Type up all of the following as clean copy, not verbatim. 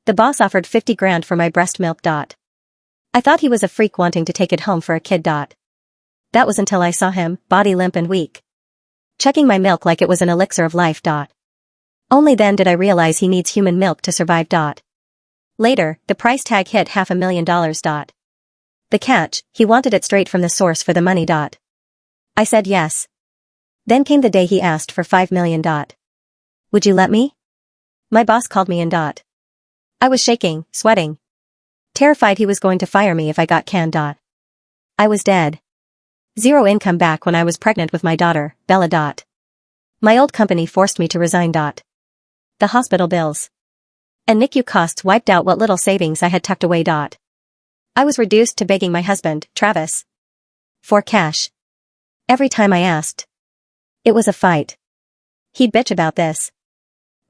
The boss offered 50 grand for my breast milk. I thought he was a freak wanting to take it home for a kid. That was until I saw him, body limp and weak, checking my milk like it was an elixir of life. Only then did I realize he needs human milk to survive. Later, the price tag hit $500,000. The catch, he wanted it straight from the source for the money. I said yes. Then came the day he asked for $5 million. Would you let me? My boss called me in. I was shaking, sweating, terrified he was going to fire me if I got canned. I was dead. Zero income back when I was pregnant with my daughter, Bella. My old company forced me to resign. The hospital bills and NICU costs wiped out what little savings I had tucked away. I was reduced to begging my husband, Travis, for cash. Every time I asked, it was a fight. He'd bitch about this,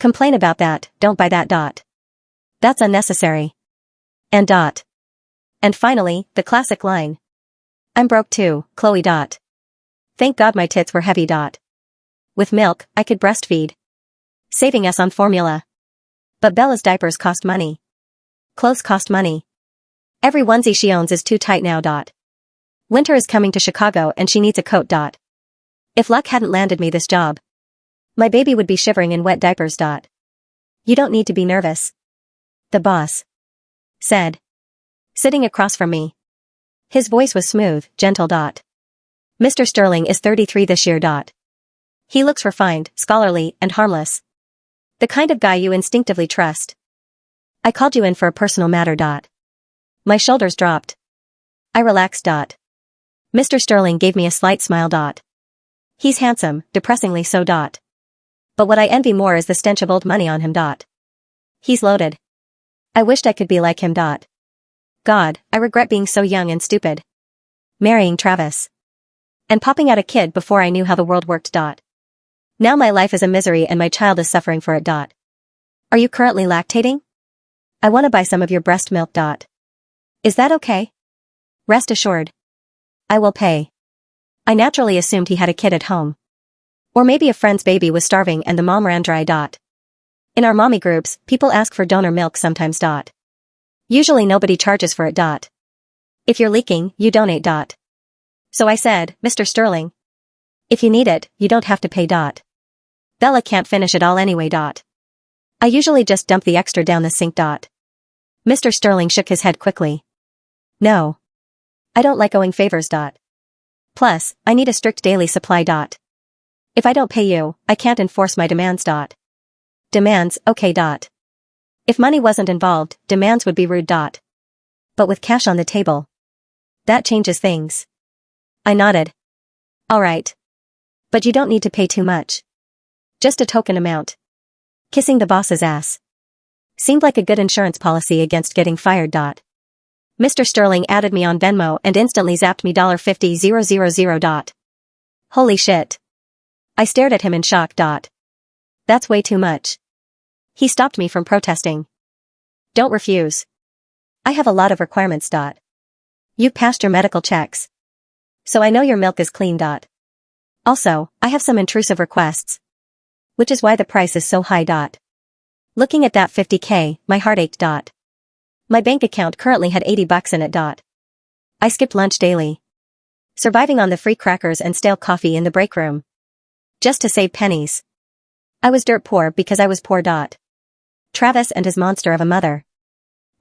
complain about that, don't buy that. That's unnecessary. And finally, the classic line. I'm broke too, Chloe. Thank God my tits were heavy. With milk, I could breastfeed, saving us on formula. But Bella's diapers cost money. Clothes cost money. Every onesie she owns is too tight now. Winter is coming to Chicago and she needs a coat. If luck hadn't landed me this job, my baby would be shivering in wet diapers. You don't need to be nervous, the boss said, sitting across from me. His voice was smooth, gentle. Mr. Sterling is 33 this year. He looks refined, scholarly, and harmless. The kind of guy you instinctively trust. I called you in for a personal matter. My shoulders dropped. I relaxed. Mr. Sterling gave me a slight smile. He's handsome, depressingly so. But what I envy more is the stench of old money on him. He's loaded. I wished I could be like him. God, I regret being so young and stupid. Marrying Travis. And popping out a kid before I knew how the world worked. Now my life is a misery and my child is suffering for it. Are you currently lactating? I want to buy some of your breast milk. Is that okay? Rest assured, I will pay. I naturally assumed he had a kid at home. Or maybe a friend's baby was starving and the mom ran dry. In our mommy groups, people ask for donor milk sometimes. Usually nobody charges for it. If you're leaking, you donate. So I said, Mr. Sterling, if you need it, you don't have to pay. Bella can't finish it all anyway. I usually just dump the extra down the sink. Mr. Sterling shook his head quickly. No. I don't like owing favors. Plus, I need a strict daily supply. If I don't pay you, I can't enforce my demands. Demands, okay. If money wasn't involved, demands would be rude. But with cash on the table, that changes things. I nodded. All right. But you don't need to pay too much. Just a token amount. Kissing the boss's ass seemed like a good insurance policy against getting fired. Mr. Sterling added me on Venmo and instantly zapped me $50,000. Holy shit. I stared at him in shock. That's way too much. He stopped me from protesting. Don't refuse. I have a lot of requirements. You've passed your medical checks, so I know your milk is clean. Also, I have some intrusive requests, which is why the price is so high. Looking at that $50K, my heart ached. My bank account currently had $80 in it. I skipped lunch daily, surviving on the free crackers and stale coffee in the break room, just to save pennies. I was dirt poor because I was poor. Travis and his monster of a mother,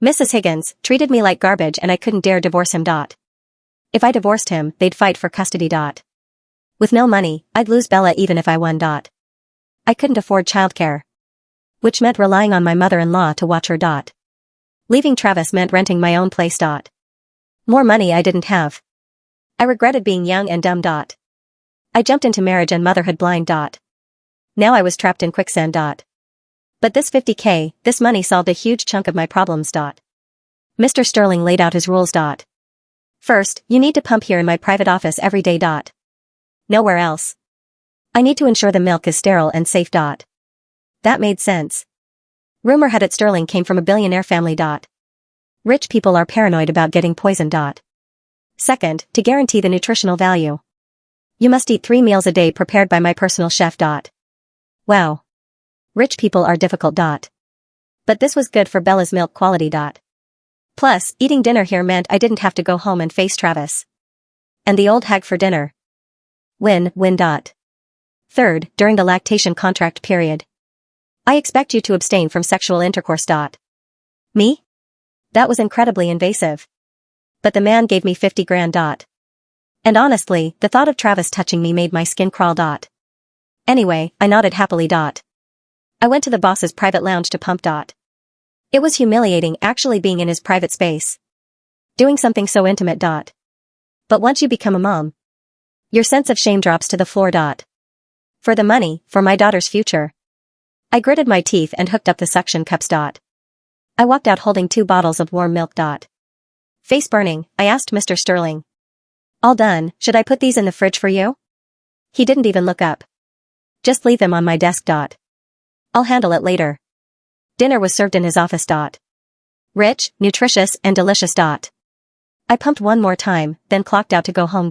Mrs. Higgins, treated me like garbage and I couldn't dare divorce him. If I divorced him, they'd fight for custody. With no money, I'd lose Bella even if I won. I couldn't afford childcare, which meant relying on my mother-in-law to watch her. Leaving Travis meant renting my own place. More money I didn't have. I regretted being young and dumb. I jumped into marriage and motherhood blind. Now I was trapped in quicksand. But this $50K, this money solved a huge chunk of my problems. Mr. Sterling laid out his rules. First, you need to pump here in my private office every day. Nowhere else. I need to ensure the milk is sterile and safe. That made sense. Rumor had it Sterling came from a billionaire family. Rich people are paranoid about getting poisoned. Second, to guarantee the nutritional value, you must eat 3 meals a day prepared by my personal chef. Wow. Rich people are difficult. But this was good for Bella's milk quality. Plus, eating dinner here meant I didn't have to go home and face Travis and the old hag for dinner. Win-win. Third, during the lactation contract period, I expect you to abstain from sexual intercourse. Me? That was incredibly invasive. But the man gave me 50 grand. And honestly, the thought of Travis touching me made my skin crawl. Anyway, I nodded happily. I went to the boss's private lounge to pump. It was humiliating actually being in his private space, doing something so intimate. But once you become a mom, your sense of shame drops to the floor. For the money, for my daughter's future. I gritted my teeth and hooked up the suction cups. I walked out holding 2 bottles of warm milk. Face burning, I asked Mr. Sterling. All done, should I put these in the fridge for you? He didn't even look up. Just leave them on my desk. I'll handle it later. Dinner was served in his office. Rich, nutritious, and delicious. I pumped one more time, then clocked out to go home.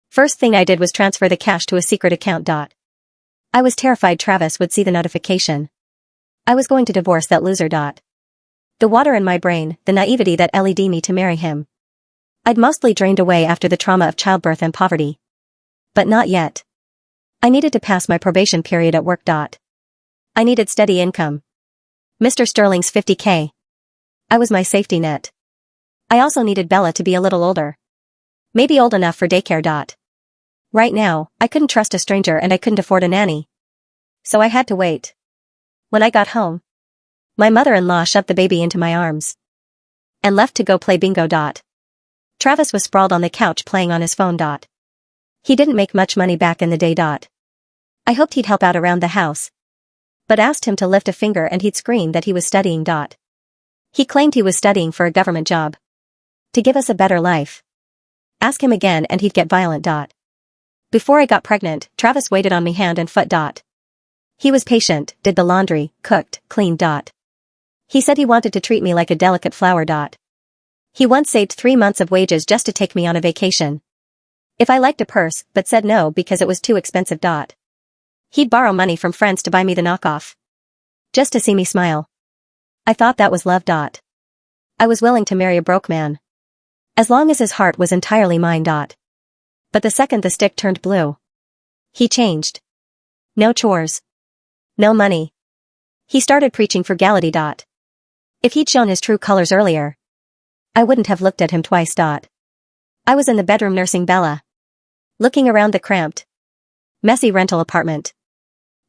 First thing I did was transfer the cash to a secret account. I was terrified Travis would see the notification. I was going to divorce that loser. The water in my brain, the naivety that led me to marry him. I'd mostly drained away after the trauma of childbirth and poverty. But not yet. I needed to pass my probation period at work. I needed steady income. Mr. Sterling's 50K. I was my safety net. I also needed Bella to be a little older. Maybe old enough for daycare. Right now, I couldn't trust a stranger and I couldn't afford a nanny. So I had to wait. When I got home, my mother-in-law shoved the baby into my arms and left to go play bingo. Travis was sprawled on the couch playing on his phone. He didn't make much money back in the day. I hoped he'd help out around the house, but asked him to lift a finger and he'd scream that he was studying. He claimed he was studying for a government job to give us a better life. Ask him again and he'd get violent. Before I got pregnant, Travis waited on me hand and foot. He was patient, did the laundry, cooked, cleaned. He said he wanted to treat me like a delicate flower. He once saved 3 months of wages just to take me on a vacation. If I liked a purse, but said no because it was too expensive. He'd borrow money from friends to buy me the knockoff, just to see me smile. I thought that was love. I was willing to marry a broke man, as long as his heart was entirely mine. But the second the stick turned blue, he changed. No chores. No money. He started preaching frugality. If he'd shown his true colors earlier, I wouldn't have looked at him twice. I was in the bedroom nursing Bella, looking around the cramped, messy rental apartment.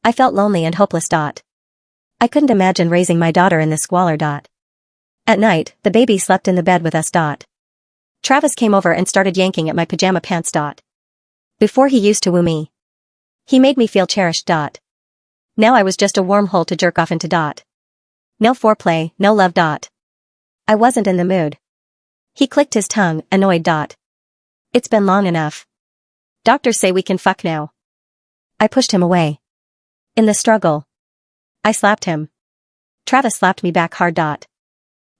I felt lonely and hopeless. I couldn't imagine raising my daughter in this squalor. At night, the baby slept in the bed with us. Travis came over and started yanking at my pajama pants. Before he used to woo me, he made me feel cherished. Now I was just a wormhole to jerk off into. No foreplay, no love. I wasn't in the mood. He clicked his tongue, annoyed. It's been long enough. Doctors say we can fuck now. I pushed him away. In the struggle, I slapped him. Travis slapped me back hard.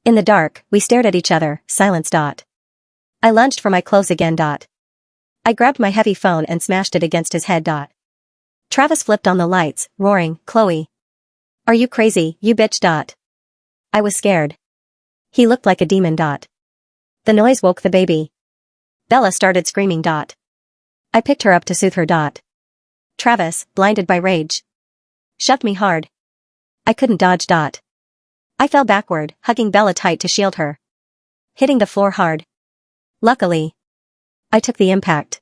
In the dark, we stared at each other, silence. I lunged for my clothes again. I grabbed my heavy phone and smashed it against his head. Travis flipped on the lights, roaring, "Chloe! Are you crazy, you bitch?" I was scared. He looked like a demon. The noise woke the baby. Bella started screaming. I picked her up to soothe her. Travis, blinded by rage, shoved me hard. I couldn't dodge. I fell backward, hugging Bella tight to shield her, hitting the floor hard. Luckily, I took the impact.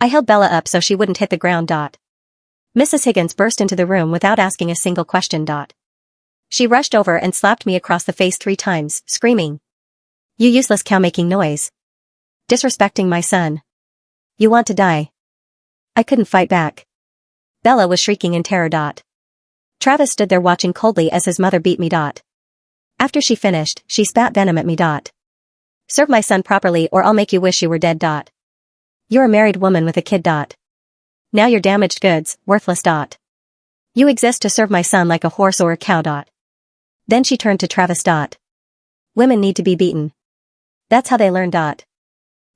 I held Bella up so she wouldn't hit the ground. Mrs. Higgins burst into the room without asking a single question. She rushed over and slapped me across the face 3 times, screaming, "You useless cow making noise. Disrespecting my son. You want to die." I couldn't fight back. Bella was shrieking in terror. Travis stood there watching coldly as his mother beat me. After she finished, she spat venom at me. "Serve my son properly or I'll make you wish you were dead." "You're a married woman with a kid." "Now you're damaged goods, worthless." "You exist to serve my son like a horse or a cow." Then she turned to Travis. "Women need to be beaten. That's how they learn.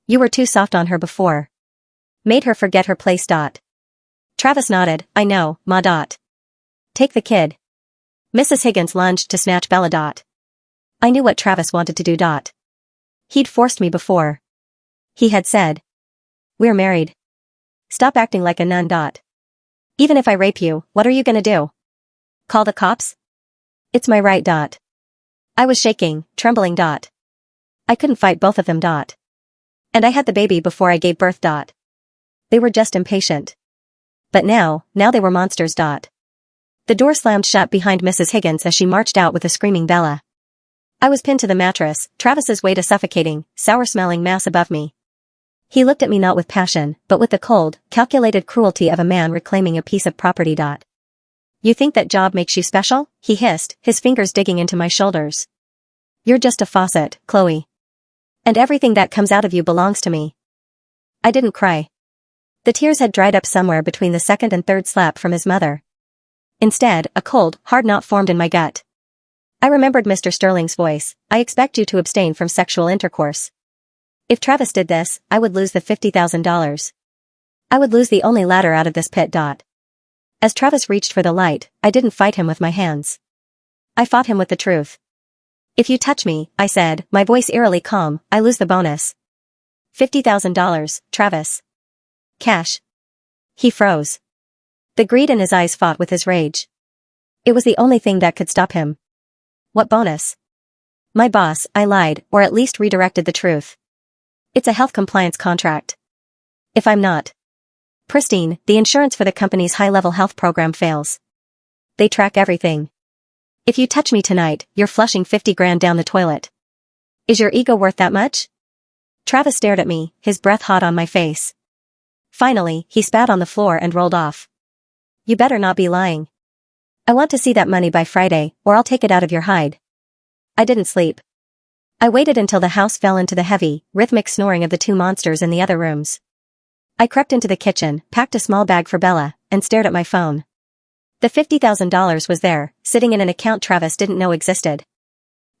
You were too soft on her before. Made her forget her place." Travis nodded, "I know, ma." "Take the kid." Mrs. Higgins lunged to snatch Bella. I knew what Travis wanted to do. He'd forced me before. He had said, "We're married. Stop acting like a nun. Even if I rape you, what are you gonna do? Call the cops? It's my right. I was shaking, trembling. I couldn't fight both of them. And I had the baby before I gave birth. They were just impatient. But now they were monsters. The door slammed shut behind Mrs. Higgins as she marched out with a screaming Bella. I was pinned to the mattress, Travis's weight a suffocating, sour-smelling mass above me. He looked at me not with passion, but with the cold, calculated cruelty of a man reclaiming a piece of property. You think that job makes you special? He hissed, his fingers digging into my shoulders. You're just a faucet, Chloe. And everything that comes out of you belongs to me. I didn't cry. The tears had dried up somewhere between the second and third slap from his mother. Instead, a cold, hard knot formed in my gut. I remembered Mr. Sterling's voice. I expect you to abstain from sexual intercourse. If Travis did this, I would lose the $50,000. I would lose the only ladder out of this pit. As Travis reached for the light, I didn't fight him with my hands. I fought him with the truth. If you touch me, I said, my voice eerily calm, I lose the bonus. $50,000, Travis. Cash. He froze. The greed in his eyes fought with his rage. It was the only thing that could stop him. What bonus? My boss, I lied, or at least redirected the truth. It's a health compliance contract. If I'm not pristine, the insurance for the company's high-level health program fails. They track everything. If you touch me tonight, you're flushing 50 grand down the toilet. Is your ego worth that much? Travis stared at me, his breath hot on my face. Finally, he spat on the floor and rolled off. You better not be lying. I want to see that money by Friday, or I'll take it out of your hide. I didn't sleep. I waited until the house fell into the heavy, rhythmic snoring of the two monsters in the other rooms. I crept into the kitchen, packed a small bag for Bella, and stared at my phone. The $50,000 was there, sitting in an account Travis didn't know existed.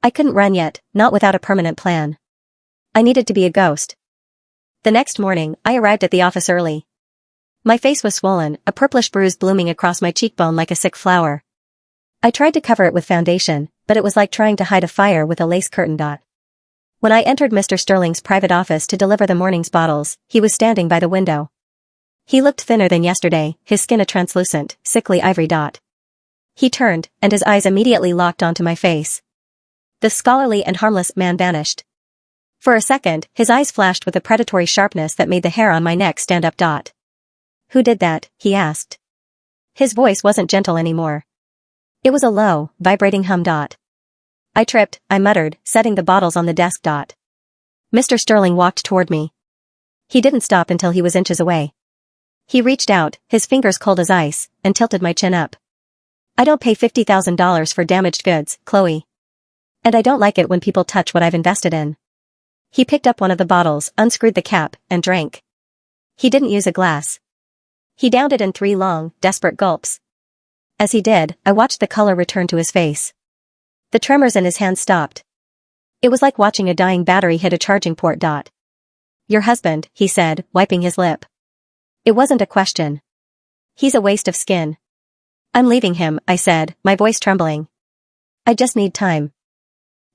I couldn't run yet, not without a permanent plan. I needed to be a ghost. The next morning, I arrived at the office early. My face was swollen, a purplish bruise blooming across my cheekbone like a sick flower. I tried to cover it with foundation, but it was like trying to hide a fire with a lace curtain. When I entered Mr. Sterling's private office to deliver the morning's bottles, he was standing by the window. He looked thinner than yesterday, his skin a translucent, sickly ivory. He turned, and his eyes immediately locked onto my face. The scholarly and harmless man vanished. For a second, his eyes flashed with a predatory sharpness that made the hair on my neck stand up. Who did that? He asked. His voice wasn't gentle anymore. It was a low, vibrating hum. I tripped, I muttered, setting the bottles on the desk. Mr. Sterling walked toward me. He didn't stop until he was inches away. He reached out, his fingers cold as ice, and tilted my chin up. I don't pay $50,000 for damaged goods, Chloe. And I don't like it when people touch what I've invested in. He picked up one of the bottles, unscrewed the cap, and drank. He didn't use a glass. He downed it in 3 long, desperate gulps. As he did, I watched the color return to his face. The tremors in his hands stopped. It was like watching a dying battery hit a charging port. Your husband, he said, wiping his lip. It wasn't a question. He's a waste of skin. I'm leaving him, I said, my voice trembling. I just need time.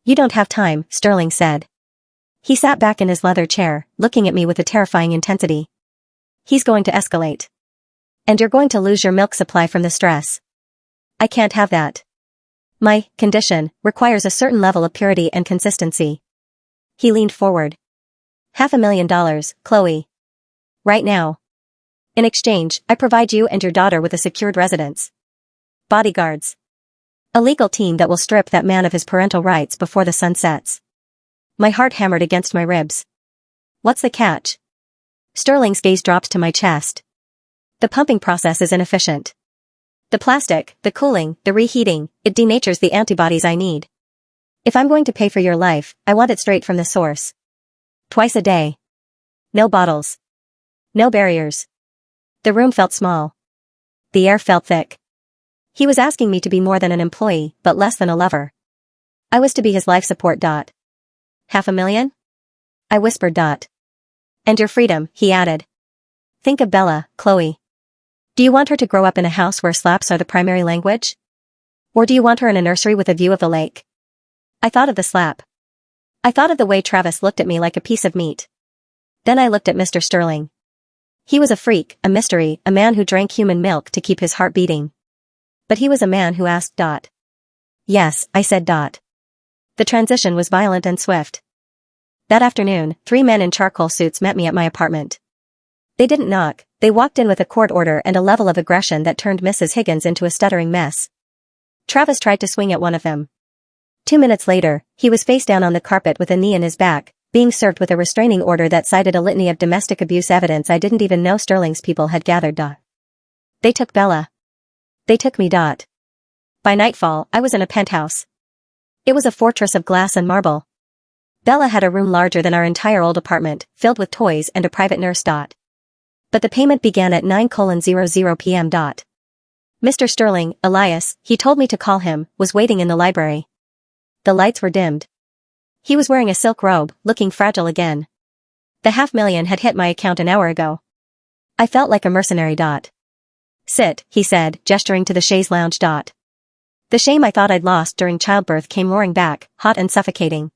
You don't have time, Sterling said. He sat back in his leather chair, looking at me with a terrifying intensity. He's going to escalate. And you're going to lose your milk supply from the stress. I can't have that. My condition requires a certain level of purity and consistency. He leaned forward. $500,000, Chloe. Right now. In exchange, I provide you and your daughter with a secured residence. Bodyguards. A legal team that will strip that man of his parental rights before the sun sets. My heart hammered against my ribs. What's the catch? Sterling's gaze dropped to my chest. The pumping process is inefficient. The plastic, the cooling, the reheating, it denatures the antibodies I need. If I'm going to pay for your life, I want it straight from the source. Twice a day. No bottles. No barriers. The room felt small. The air felt thick. He was asking me to be more than an employee, but less than a lover. I was to be his life support. $500,000? I whispered. And your freedom, he added. Think of Bella, Chloe. Do you want her to grow up in a house where slaps are the primary language? Or do you want her in a nursery with a view of the lake? I thought of the slap. I thought of the way Travis looked at me like a piece of meat. Then I looked at Mr. Sterling. He was a freak, a mystery, a man who drank human milk to keep his heart beating. But he was a man who asked. Yes, I said. The transition was violent and swift. That afternoon, 3 men in charcoal suits met me at my apartment. They didn't knock, they walked in with a court order and a level of aggression that turned Mrs. Higgins into a stuttering mess. Travis tried to swing at one of them. 2 minutes later, he was face down on the carpet with a knee in his back, being served with a restraining order that cited a litany of domestic abuse evidence I didn't even know Sterling's people had gathered. They took Bella. They took me. By nightfall, I was in a penthouse. It was a fortress of glass and marble. Bella had a room larger than our entire old apartment, filled with toys and a private nurse. But the payment began at 9:00 p.m. Mr. Sterling, Elias, he told me to call him, was waiting in the library. The lights were dimmed. He was wearing a silk robe, looking fragile again. The $500,000 had hit my account an hour ago. I felt like a mercenary. Sit, he said, gesturing to the chaise lounge. The shame I thought I'd lost during childbirth came roaring back, hot and suffocating.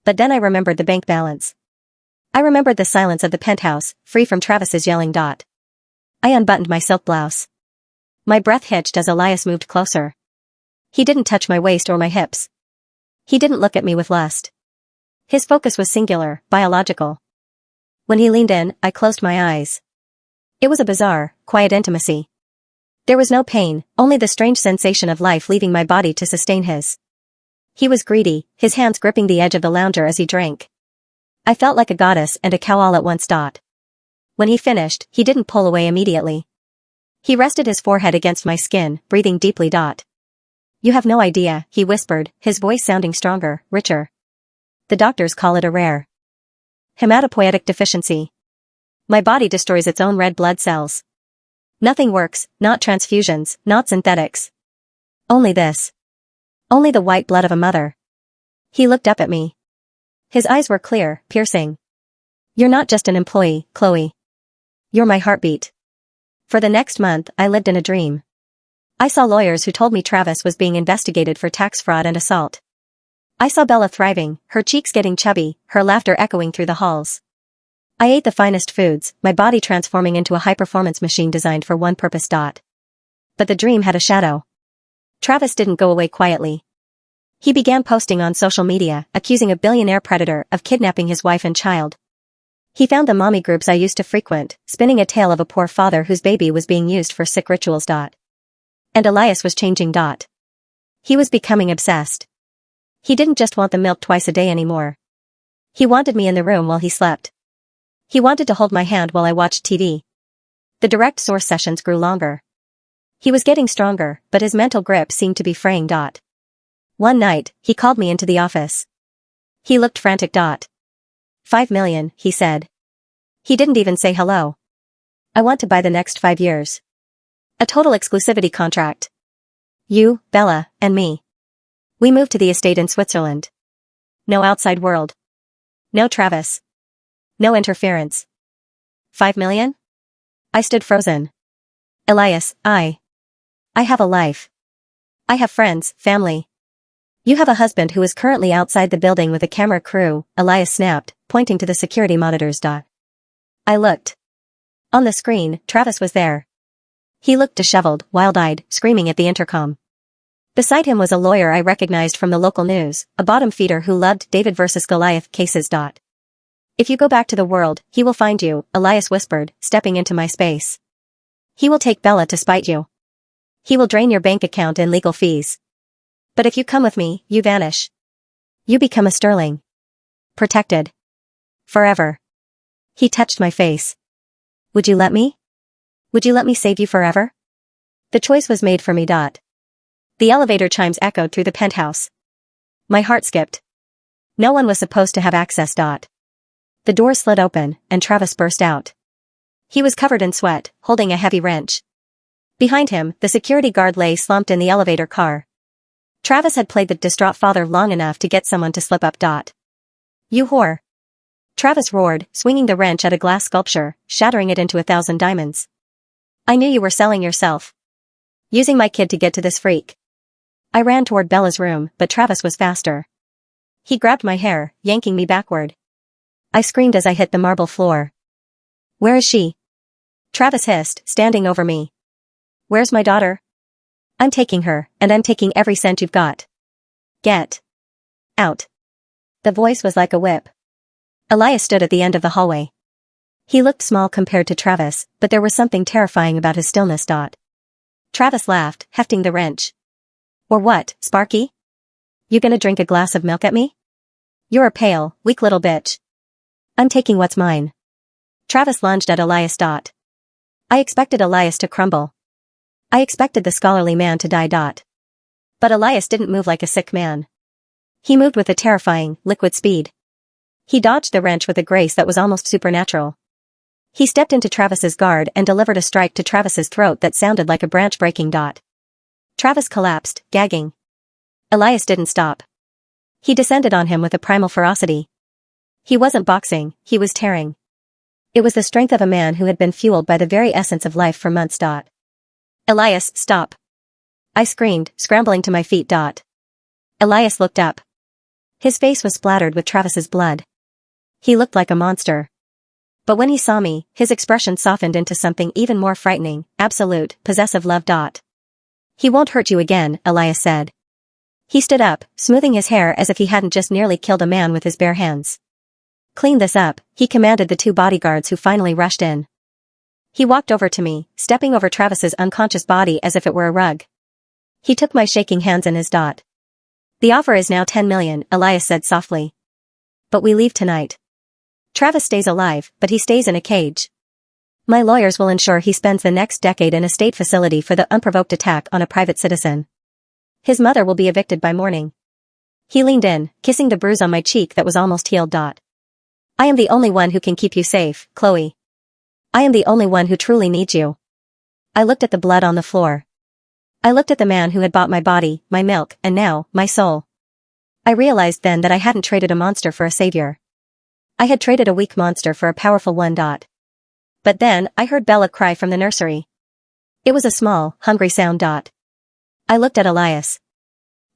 But then I remembered the bank balance. I remembered the silence of the penthouse, free from Travis's yelling. I unbuttoned my silk blouse. My breath hitched as Elias moved closer. He didn't touch my waist or my hips. He didn't look at me with lust. His focus was singular, biological. When he leaned in, I closed my eyes. It was a bizarre, quiet intimacy. There was no pain, only the strange sensation of life leaving my body to sustain his. He was greedy, his hands gripping the edge of the lounger as he drank. I felt like a goddess and a cow all at once. When he finished, he didn't pull away immediately. He rested his forehead against my skin, breathing deeply. You have no idea, he whispered, his voice sounding stronger, richer. The doctors call it a rare hematopoietic deficiency. My body destroys its own red blood cells. Nothing works, not transfusions, not synthetics. Only this. Only the white blood of a mother. He looked up at me. His eyes were clear, piercing. You're not just an employee, Chloe. You're my heartbeat. For the next month, I lived in a dream. I saw lawyers who told me Travis was being investigated for tax fraud and assault. I saw Bella thriving, her cheeks getting chubby, her laughter echoing through the halls. I ate the finest foods, my body transforming into a high-performance machine designed for one purpose. But the dream had a shadow. Travis didn't go away quietly. He began posting on social media, accusing a billionaire predator of kidnapping his wife and child. He found the mommy groups I used to frequent, spinning a tale of a poor father whose baby was being used for sick rituals. And Elias was changing. He was becoming obsessed. He didn't just want the milk twice a day anymore. He wanted me in the room while he slept. He wanted to hold my hand while I watched TV. The direct source sessions grew longer. He was getting stronger, but his mental grip seemed to be fraying. One night, he called me into the office. He looked frantic. $5 million, he said. He didn't even say hello. I want to buy the next 5 years. A total exclusivity contract. You, Bella, and me. We moved to the estate in Switzerland. No outside world. No Travis. No interference. 5 million? I stood frozen. Elias, I have a life. I have friends, family. You have a husband who is currently outside the building with a camera crew, Elias snapped, pointing to the security monitors. I looked. On the screen, Travis was there. He looked disheveled, wild-eyed, screaming at the intercom. Beside him was a lawyer I recognized from the local news, a bottom feeder who loved David versus Goliath cases. If you go back to the world, he will find you, Elias whispered, stepping into my space. He will take Bella to spite you. He will drain your bank account and legal fees. But if you come with me, you vanish. You become a Sterling. Protected. Forever. He touched my face. Would you let me? Would you let me save you forever? The choice was made for me. The elevator chimes echoed through the penthouse. My heart skipped. No one was supposed to have access. The door slid open, and Travis burst out. He was covered in sweat, holding a heavy wrench. Behind him, the security guard lay slumped in the elevator car. Travis had played the distraught father long enough to get someone to slip up. You whore. Travis roared, swinging the wrench at a glass sculpture, shattering it into 1,000 diamonds. I knew you were selling yourself. Using my kid to get to this freak. I ran toward Bella's room, but Travis was faster. He grabbed my hair, yanking me backward. I screamed as I hit the marble floor. Where is she? Travis hissed, standing over me. Where's my daughter? I'm taking her, and I'm taking every cent you've got. Get out. The voice was like a whip. Elias stood at the end of the hallway. He looked small compared to Travis, but there was something terrifying about his stillness. Travis laughed, hefting the wrench. Or what, Sparky? You gonna drink a glass of milk at me? You're a pale, weak little bitch. I'm taking what's mine. Travis lunged at Elias. I expected Elias to crumble. I expected the scholarly man to die. But Elias didn't move like a sick man. He moved with a terrifying, liquid speed. He dodged the wrench with a grace that was almost supernatural. He stepped into Travis's guard and delivered a strike to Travis's throat that sounded like a branch breaking. Travis collapsed, gagging. Elias didn't stop. He descended on him with a primal ferocity. He wasn't boxing, he was tearing. It was the strength of a man who had been fueled by the very essence of life for months. Elias, stop. I screamed, scrambling to my feet. Elias looked up. His face was splattered with Travis's blood. He looked like a monster. But when he saw me, his expression softened into something even more frightening, absolute, possessive love. He won't hurt you again, Elias said. He stood up, smoothing his hair as if he hadn't just nearly killed a man with his bare hands. Clean this up, he commanded the two bodyguards who finally rushed in. He walked over to me, stepping over Travis's unconscious body as if it were a rug. He took my shaking hands in his. The offer is now 10 million, Elias said softly. But we leave tonight. Travis stays alive, but he stays in a cage. My lawyers will ensure he spends the next decade in a state facility for the unprovoked attack on a private citizen. His mother will be evicted by morning. He leaned in, kissing the bruise on my cheek that was almost healed. I am the only one who can keep you safe, Chloe. I am the only one who truly needs you. I looked at the blood on the floor. I looked at the man who had bought my body, my milk, and now, my soul. I realized then that I hadn't traded a monster for a savior. I had traded a weak monster for a powerful one. But then, I heard Bella cry from the nursery. It was a small, hungry sound. I looked at Elias.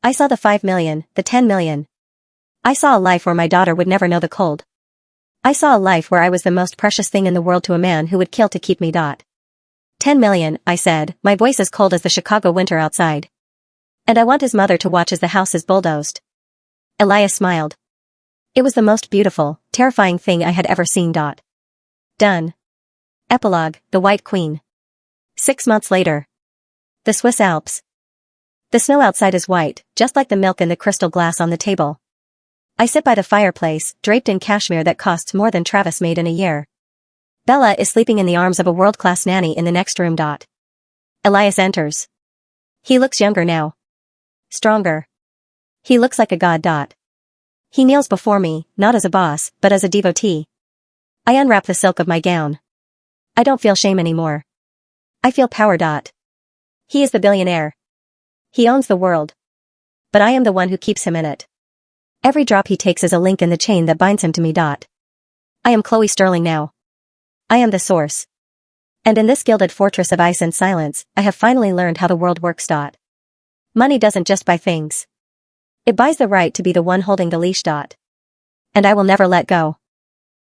I saw the 5 million, the 10 million. I saw a life where my daughter would never know the cold. I saw a life where I was the most precious thing in the world to a man who would kill to keep me. 10 million, I said, my voice as cold as the Chicago winter outside. And I want his mother to watch as the house is bulldozed. Elias smiled. It was the most beautiful, terrifying thing I had ever seen. Done. Epilogue, The White Queen. 6 months later. The Swiss Alps. The snow outside is white, just like the milk in the crystal glass on the table. I sit by the fireplace, draped in cashmere that costs more than Travis made in a year. Bella is sleeping in the arms of a world-class nanny in the next room. Elias enters. He looks younger now. Stronger. He looks like a god. He kneels before me, not as a boss, but as a devotee. I unwrap the silk of my gown. I don't feel shame anymore. I feel power. He is the billionaire. He owns the world. But I am the one who keeps him in it. Every drop he takes is a link in the chain that binds him to me. I am Chloe Sterling now. I am the source. And in this gilded fortress of ice and silence, I have finally learned how the world works. Money doesn't just buy things. It buys the right to be the one holding the leash. And I will never let go.